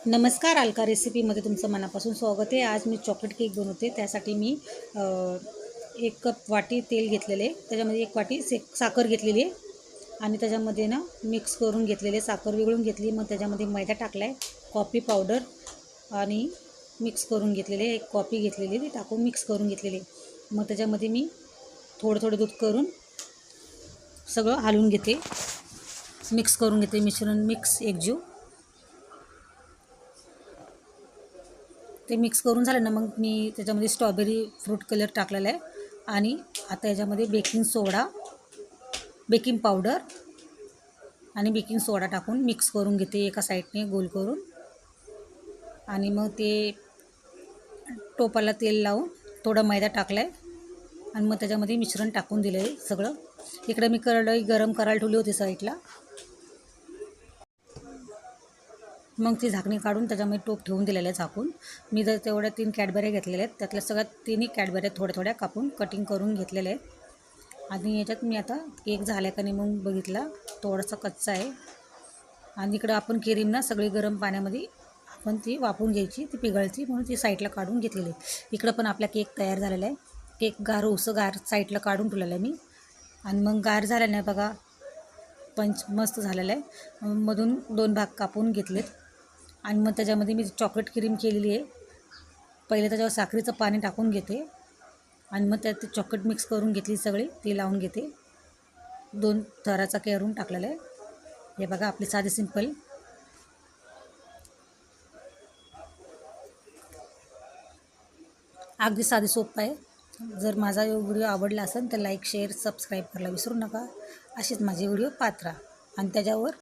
नमस्कार, अलका रेसिपीमध्ये तुमचं मनापासून स्वागत आहे. आज मी चॉकलेट केक बनवते. त्यासाठी मी 1 कप वाटी तेल घेतलेले आहे. त्याच्यामध्ये 1 वाटी साखर घेतलेली आहे आणि त्याच्यामध्ये ना मिक्स करून घेतलेले, साखर विघळून घेतली. मग त्याच्यामध्ये मैदा टाकला आहे, कॉफी पावडर आणि मिक्स करून घेतलेले, 1 कॉफी घेतलेली ती टाकून मिक्स करून घेतलेले. मग त्याच्यामध्ये मी थोडं थोडं दूध करून सगळं हलवून घेते, मिक्स करून घेते. मिश्रण एकजीव ते मिक्स करून झालं ना, मग मी त्याच्यामध्ये स्ट्रॉबेरी फ्रूट कलर टाकलेला आहे आणि आता याच्यामध्ये बेकिंग पावडर आणि बेकिंग सोडा टाकून मिक्स करून घेते एका साईडने गोल करून. आणि मग ते टोपाला तेल लावून थोडा मैदा टाकला आहे आणि मग त्याच्यामध्ये मिश्रण टाकून दिलं आहे सगळं. इकडे मी कढई गरम करायला ठेवली होती साईडला. मग ती झाकणी काढून त्याच्यामध्ये टोप ठेवून दिलेलं आहे झाकून. मी जर तेवढ्या 3 कॅडबऱ्या घेतलेल्या आहेत, त्यातल्या सगळ्या 3ही कॅडबऱ्या थोड्या थोड्या कापून कटिंग करून घेतलेल्या आहेत. आणि याच्यात मी आता केक झाला का नाही मग बघितला, थोडासा कच्चा आहे. आणि इकडं आपण क्रीम ना सगळी गरम पाण्यामध्ये आपण ती वापरून घ्यायची, ती पिघळती म्हणून ती साईडला काढून घेतलेली आहे. इकडं पण आपला केक तयार झालेला आहे. केक गार साईडला काढून ठेवलेला आहे मी. आणि मग गार झाल्याने बघा पंच मस्त झालेला आहे. मधून 2 भाग कापून घेतलेत आणि मग त्याच्यामध्ये मी चॉकलेट क्रीम केलेली आहे. पहिले त्याच्यावर साखरेचं पाणी टाकून घेते आणि मग त्यात चॉकलेट मिक्स करून घेतली सगळी, ती लावून घेते. 2 थराचा करून टाकलेला आहे. हे बघा आपली साधी सिंपल अगदी साधी सोपं आहे. जर माझा व्हिडिओ आवडला असेल तर लाईक शेअर सबस्क्राईब करायला विसरू नका. अशीच माझे व्हिडिओ पाहत राहा आणि त्याच्यावर